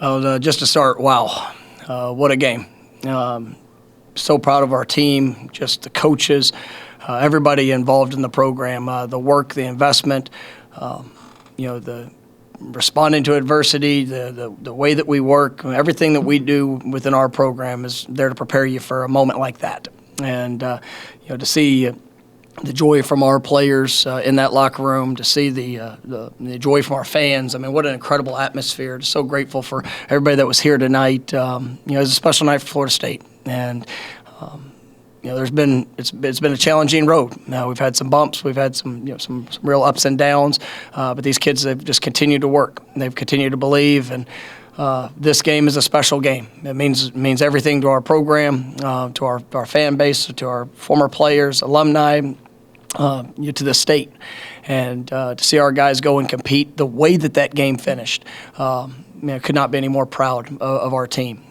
Just to start, wow, what a game. So proud of our team, just the coaches, everybody involved in the program, the work, the investment, the responding to adversity, the way that we work, everything that we do within our program is there to prepare you for a moment like that. And, to see the joy from our players in that locker room, to see the joy from our fans. I mean, what an incredible atmosphere. Just so grateful for everybody that was here tonight. It was a special night for Florida State. And, it's been a challenging road. Now we've had some bumps, we've had some real ups and downs, but these kids have just continued to work. They've continued to believe, and this game is a special game. It means everything to our program, to our fan base, to our former players, alumni, to the state, and to see our guys go and compete the way that game finished. Could not be any more proud of our team.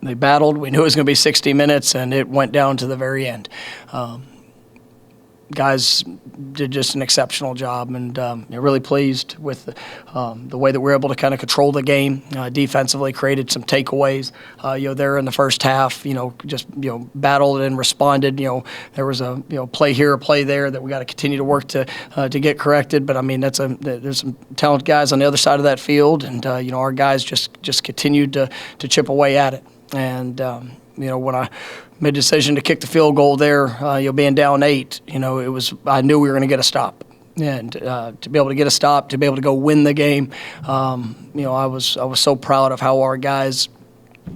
They battled. We knew it was going to be 60 minutes, and it went down to the very end. Guys did just an exceptional job, and really pleased with the way that we were able to kind of control the game. Defensively, created some takeaways. There in the first half, battled and responded. There was a play here, a play there that we got to continue to work to get corrected. But I mean, there's some talented guys on the other side of that field, and our guys just continued to chip away at it. And when I made a decision to kick the field goal there, being down 8, I knew we were going to get a stop, and to be able to get a stop, to be able to go win the game, I was so proud of how our guys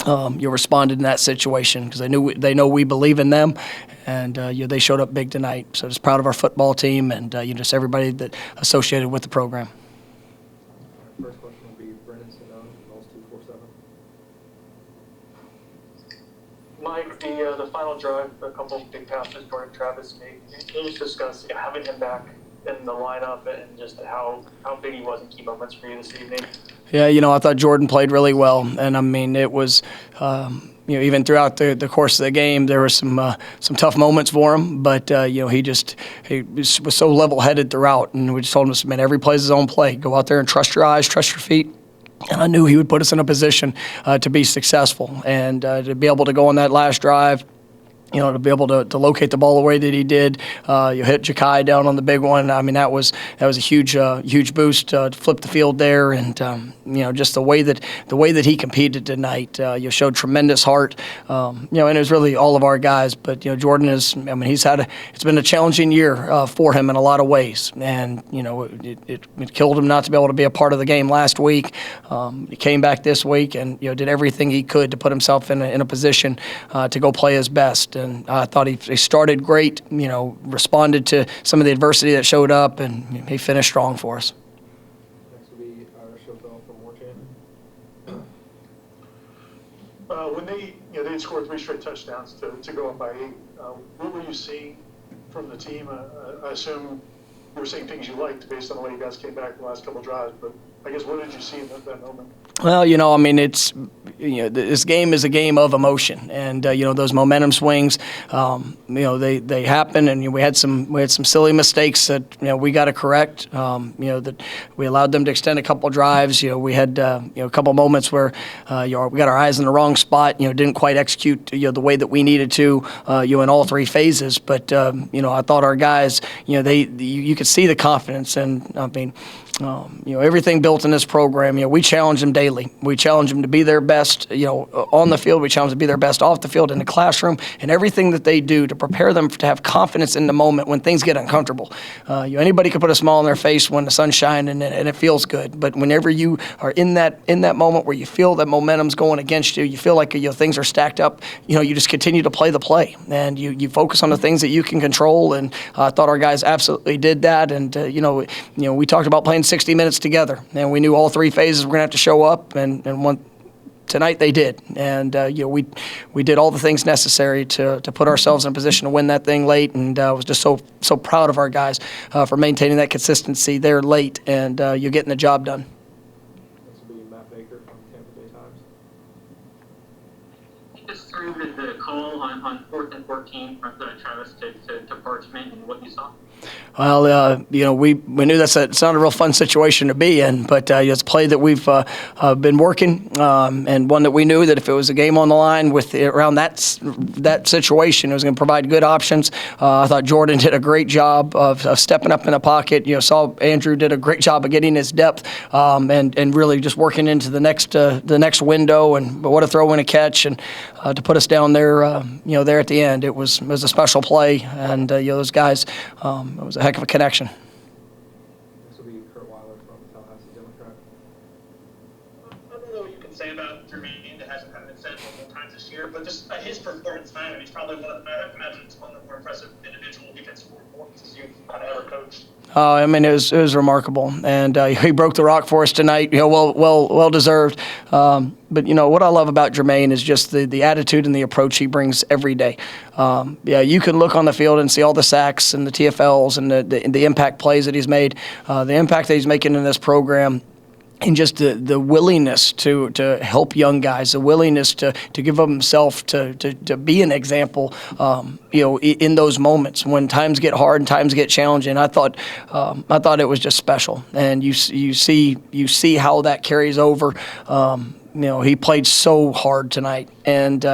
responded in that situation, because they know we believe in them, and they showed up big tonight. So just proud of our football team and just everybody that associated with the program. First question will be Brendan Sinone, Noles 247. Mike, the final drive, a couple of big passes Jordan Travis made. Can you just discuss having him back in the lineup and just how big he was in key moments for you this evening? Yeah, I thought Jordan played really well, and I mean it was, even throughout the course of the game, there were some tough moments for him, but he was so level-headed throughout, and we just told him, man, every play is his own play. Go out there and trust your eyes, trust your feet. And I knew he would put us in a position to be successful, and to be able to go on that last drive, to be able to locate the ball the way that he did. You hit Ja'Kai down on the big one. I mean, that was a huge boost to flip the field there, and just the way that he competed tonight. You showed tremendous heart. And it was really all of our guys. But Jordan it's been a challenging year for him in a lot of ways, and it killed him not to be able to be a part of the game last week. He came back this week and did everything he could to put himself in a position to go play his best. And I thought he started great, responded to some of the adversity that showed up, and he finished strong for us. Next will be Norvell from Warchant. When they'd scored 3 straight touchdowns to go up by 8, what were you seeing from the team? I assume you were seeing things you liked based on the way you guys came back the last couple of drives, but I guess what did you see in that moment? Well, it's this game is a game of emotion, and those momentum swings, they happen, and we had some silly mistakes that we got to correct. That we allowed them to extend a couple drives. We had a couple moments where we got our eyes in the wrong spot. Didn't quite execute the way that we needed to. In all 3 phases, but I thought our guys, you could see the confidence, and I mean. Everything built in this program, we challenge them daily. We challenge them to be their best, on the field. We challenge them to be their best off the field, in the classroom, and everything that they do to prepare them to have confidence in the moment when things get uncomfortable. Anybody can put a smile on their face when the sun's shining and it feels good. But whenever you are in that moment where you feel that momentum's going against you, you feel like things are stacked up. You just continue to play the play, and you focus on the things that you can control. And I thought our guys absolutely did that. And we talked about playing 60 minutes together, and we knew all 3 phases were going to have to show up, and tonight they did. And we did all the things necessary to put ourselves in a position to win that thing late, and I was just so proud of our guys for maintaining that consistency there late, and you're getting the job done. This will be Matt Baker from Tampa Bay Times. Just through the call on 4th and 14 from Travis to Parchment and what you saw. Well, we knew it's not a real fun situation to be in, but it's a play that we've been working, and one that we knew that if it was a game on the line around that situation, it was going to provide good options. I thought Jordan did a great job of stepping up in the pocket. Saw Andrew did a great job of getting his depth and really just working into the next window. And what a throw and a catch, and to put us down there, there at the end, it was a special play, and those guys, it was a heck of a connection. This will be Kurt Weiler from Tallahassee Democrat. I don't know what you can say about Jermaine that hasn't kind of been said multiple times this year, but just his performance tonight, I mean, he's probably I imagine it's one of the more impressive individual defensive performances you've kind of ever coached. It was remarkable, and he broke the rock for us tonight. Well deserved. But what I love about Jermaine is just the attitude and the approach he brings every day. You can look on the field and see all the sacks and the TFLs and the impact plays that he's made, the impact that he's making in this program. And just the willingness to help young guys, the willingness to give of himself to be an example, in those moments when times get hard and times get challenging. I thought it was just special, and you see how that carries over. He played so hard tonight, and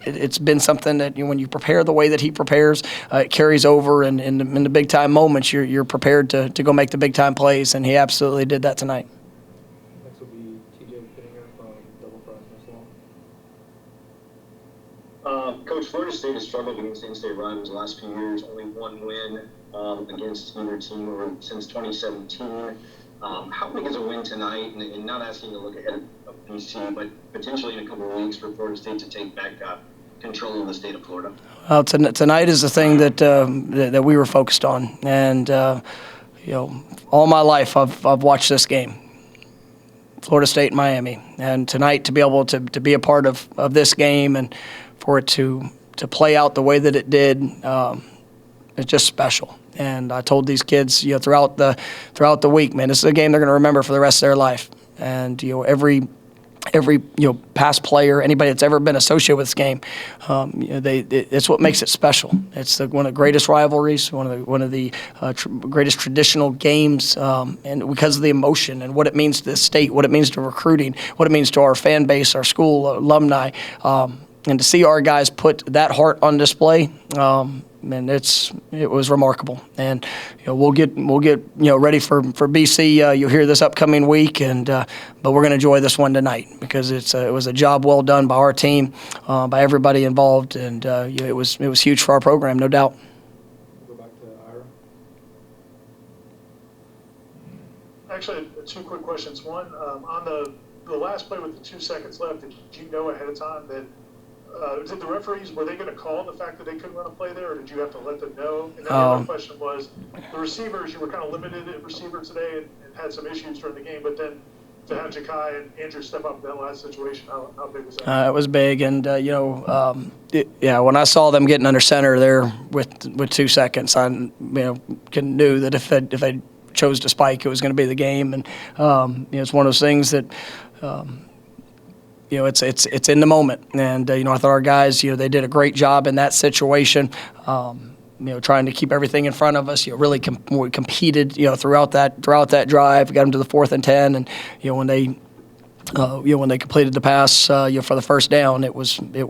it's been something that when you prepare the way that he prepares, it carries over, and in the big time moments, you're prepared to go make the big time plays, and he absolutely did that tonight. Next will be TJ Pittinger from Double Fries Norvell. Coach, Florida State has struggled against in-state rivals the last few years. Only one win against either team since 2017. How big is a win tonight? And not asking you to look ahead of BC, but potentially in a couple of weeks for Florida State to take back control of the state of Florida. Well, tonight is the thing that we were focused on, and all my life I've watched this game, Florida State, Miami, and tonight to be able to be a part of this game and for it to play out the way that it did, it's just special. And I told these kids, throughout the week, man, this is a game they're going to remember for the rest of their life. And every past player, anybody that's ever been associated with this game, it's what makes it special. It's one of the greatest rivalries, one of the greatest traditional games, and because of the emotion and what it means to the state, what it means to recruiting, what it means to our fan base, our school, alumni, and to see our guys put that heart on display. And it was remarkable, and we'll get ready for BC. You'll hear this upcoming week, but we're going to enjoy this one tonight because it was a job well done by our team, by everybody involved, and it was huge for our program, no doubt. We'll go back to Ira. Actually, two quick questions. One, on the last play with the 2 seconds left, did you know ahead of time that did the referees, were they going to call the fact that they couldn't run a play there, or did you have to let them know? And then the other question was, the receivers, you were kind of limited at receiver today and had some issues during the game, but then to have Ja'Kai and Andrew step up in that last situation, how big was that? It was big, and when I saw them getting under center there with 2 seconds, I knew that if they chose to spike, it was going to be the game, and it's one of those things that. It's in the moment, and I thought our guys, they did a great job in that situation. Trying to keep everything in front of us. Really we competed, throughout that drive. Got them to the 4th and 10, and when they completed the pass, for the first down, it was we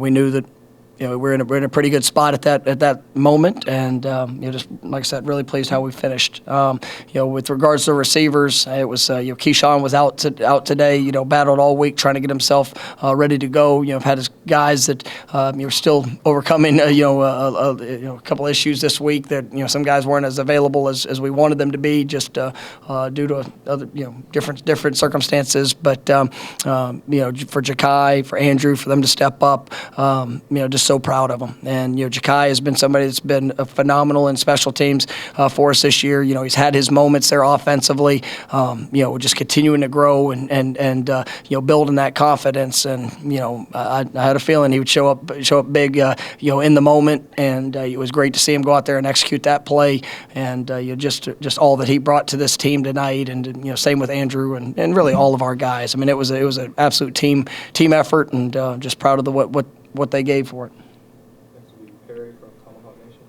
knew that. We're in a pretty good spot at that moment, and just like I said, really pleased how we finished. With regards to receivers, it was Keyshawn was out today. Battled all week trying to get himself ready to go. I've had his guys that were still overcoming a couple issues this week that some guys weren't as available as we wanted them to be, just due to other different circumstances. But for Ja'Kai, for Andrew, for them to step up, just so proud of him. And Ja'Kai has been somebody that's been phenomenal in special teams for us this year. He's had his moments there offensively. Just continuing to grow and building that confidence. And I had a feeling he would show up big in the moment. And it was great to see him go out there and execute that play. And just all that he brought to this team tonight. And same with Andrew and really all of our guys. I mean, it was an absolute team effort, and just proud of what they gave for it. Next will be Perry from Tomahawk Nation.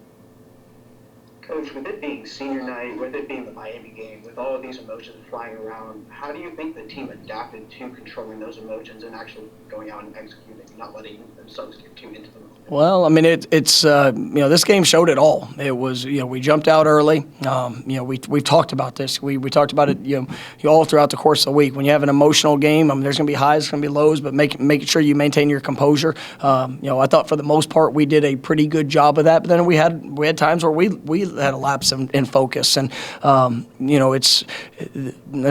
Coach, with it being senior night, with it being the Miami game, with all of these emotions flying around, how do you think the team adapted to controlling those emotions and actually going out and executing, not letting themselves get too into them? Well, I mean, it's this game showed it all. It was, we jumped out early. We've talked about this. We talked about it, all throughout the course of the week. When you have an emotional game, there's going to be highs, there's going to be lows, but making sure you maintain your composure. I thought for the most part we did a pretty good job of that. But then we had times where we had a lapse in focus, and it's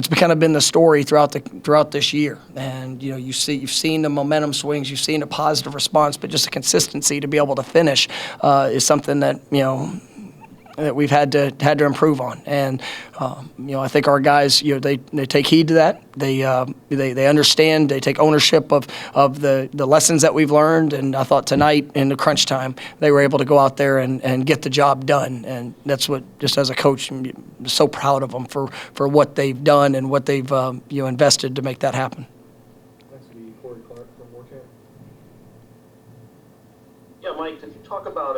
kind of been the story throughout this year. And you've seen the momentum swings, you've seen a positive response, but just the consistency to be able to finish is something that that we've had to improve on. And I think our guys, they take heed to that. They understand. They take ownership of the lessons that we've learned. And I thought tonight in the crunch time they were able to go out there and get the job done. And that's what, just as a coach, I'm so proud of them for what they've done and what they've invested to make that happen. Next will be Corey Clark from Warchant. Yeah, Mike, could you talk about,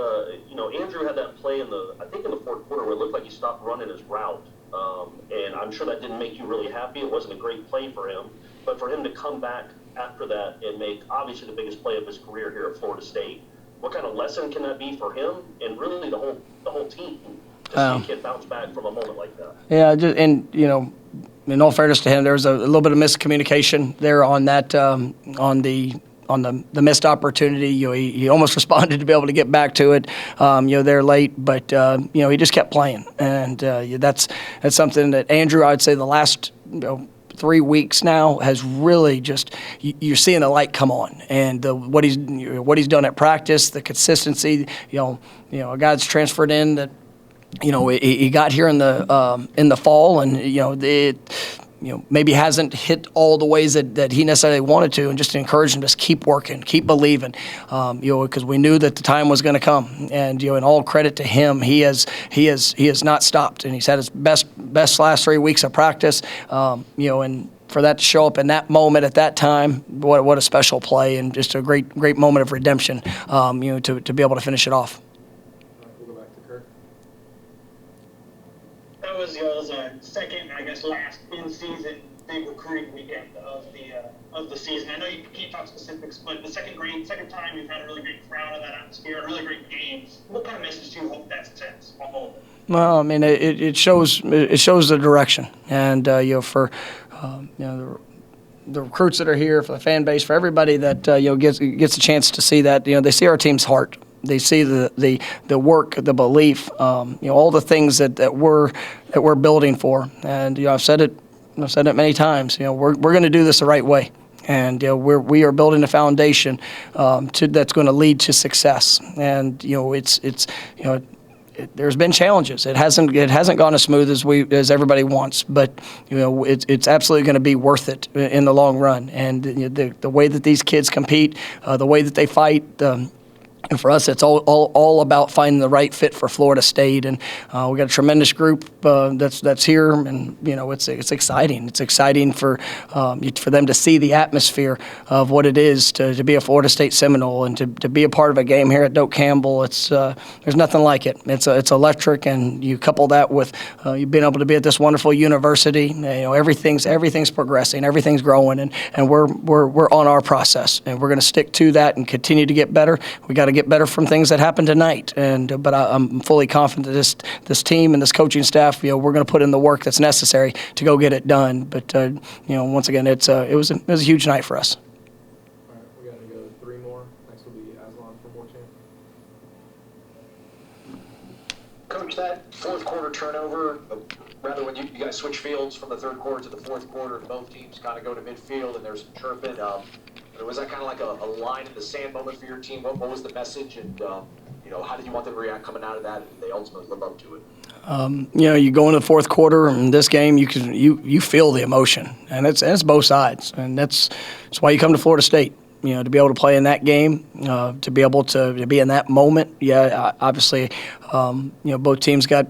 Andrew had that play in the fourth quarter where it looked like he stopped running his route. And I'm sure that didn't make you really happy. It wasn't a great play for him. But for him to come back after that and make obviously the biggest play of his career here at Florida State, what kind of lesson can that be for him and really the whole team to see a kid bounce back from a moment like that? Yeah, in all fairness to him, there was a little bit of miscommunication there on that, on the missed opportunity. He almost responded to be able to get back to it, there late, but he just kept playing, and that's something that Andrew, I'd say the last 3 weeks now has really just, you're seeing the light come on, and what he's done at practice, the consistency. A guy that's transferred in that he got here in the fall, and maybe hasn't hit all the ways that he necessarily wanted to, and just to encourage him, just keep working, keep believing, because we knew that the time was going to come. And and all credit to him, he has not stopped, and he's had his best last 3 weeks of practice. And for that to show up in that moment at that time, what a special play, and just a great moment of redemption. To be able to finish it off. We'll go back to Kurt. That was y'all's second, I guess, last in-season big recruiting weekend of the season. I know you can't talk specifics, but the second time you've had a really great crowd in that atmosphere, a really great game. What kind of message do you hope that sends on all of it? Well, I mean, it shows the direction, and for the recruits that are here, for the fan base, for everybody that gets a chance to see that, they see our team's heart. They see the work, the belief, all the things that we're building for. And I've said it many times. We're going to do this the right way, and we are building a foundation that's going to lead to success. And there's been challenges. It hasn't gone as smooth as everybody wants, but it's absolutely going to be worth it in the long run. And the way that these kids compete, the way that they fight. And for us, it's all about finding the right fit for Florida State, and we got a tremendous group that's here, and it's exciting. It's exciting for them to see the atmosphere of what it is to be a Florida State Seminole, and to be a part of a game here at Doak Campbell. It's there's nothing like it. It's electric, and you couple that with you being able to be at this wonderful university. Everything's progressing, everything's growing, and we're on our process, and we're going to stick to that and continue to get better. We got to get better from things that happened tonight, but I'm fully confident that this team and this coaching staff, we're going to put in the work that's necessary to go get it done. But once again, it was a huge night for us. All right, we got to go 3 more. Next will be Aslan from Warchant. Coach, that fourth quarter turnover, rather when you guys switch fields from the third quarter to the fourth quarter, both teams kind of go to midfield and there's some chirping. Was that kind of like a line in the sand moment for your team? What was the message, and how did you want them to react coming out of that, and they ultimately live up to it? You go into the fourth quarter in this game, you feel the emotion, and it's both sides, and that's why you come to Florida State. To be able to play in that game, to be able to be in that moment. Yeah, obviously, both teams got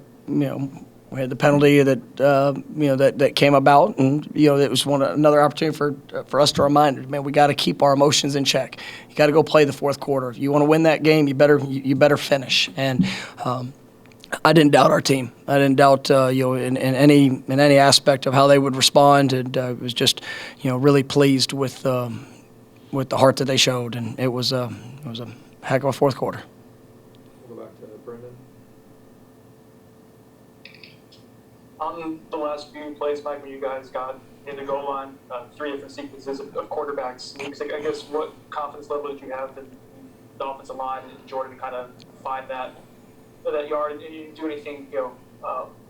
we had the penalty that came about, and it was another opportunity for us to remind, man, we got to keep our emotions in check. You got to go play the fourth quarter. If you want to win that game, you better finish. And I didn't doubt our team. I didn't doubt in any aspect of how they would respond, and was just really pleased with the heart that they showed, and it was a heck of a fourth quarter. We'll go back to Brendan. On the last few plays, Mike, when you guys got in the goal line, 3 different sequences of quarterback sneaks, I guess what confidence level did you have in the offensive line and Jordan to kind of find that yard, and you didn't do anything,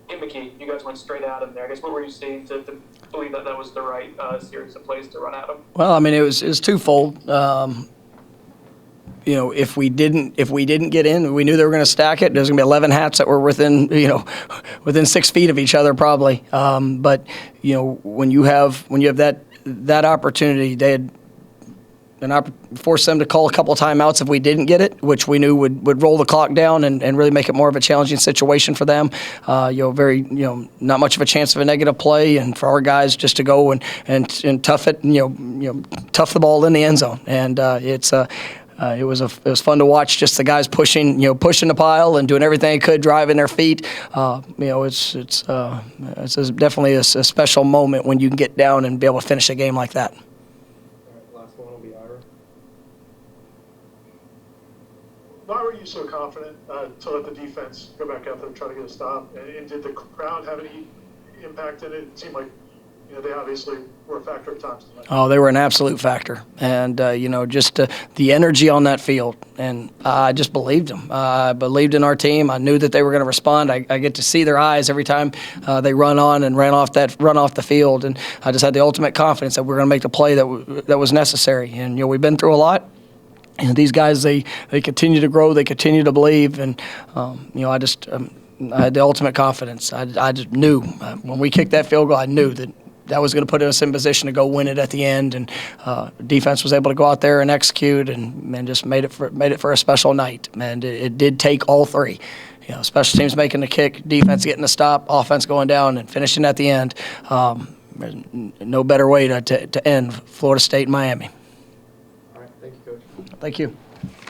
gimmicky? You guys went straight at him there. I guess what were you seeing to believe that was the right series of plays to run at him? Well, I mean, it was twofold. If we didn't get in, we knew they were going to stack it. There's going to be 11 hats that were within 6 feet of each other probably. But when you have that opportunity, they had forced them to call a couple of timeouts if we didn't get it, which we knew would roll the clock down and really make it more of a challenging situation for them. Not much of a chance of a negative play, and for our guys just to go and tough it, tough the ball in the end zone. And it was fun to watch, just the guys pushing the pile and doing everything they could, driving their feet. It's definitely a special moment when you can get down and be able to finish a game like that. All right, last one will be Ira. Why were you so confident to let the defense go back out there and try to get a stop? And did the crowd have any impact in it? It seemed like they obviously were a factor at times tonight. Oh, they were an absolute factor. And, just the energy on that field. And I just believed them. I believed in our team. I knew that they were going to respond. I get to see their eyes every time they run on and run off the field. And I just had the ultimate confidence that we're going to make the play that was necessary. And, we've been through a lot. And these guys, they continue to grow. They continue to believe. And, I had the ultimate confidence. I just knew when we kicked that field goal, I knew that was going to put us in position to go win it at the end, and defense was able to go out there and execute and just made it for a special night. And it did take all three. Special teams making the kick, defense getting the stop, offense going down and finishing at the end. No better way to end Florida State and Miami. All right, thank you, Coach. Thank you.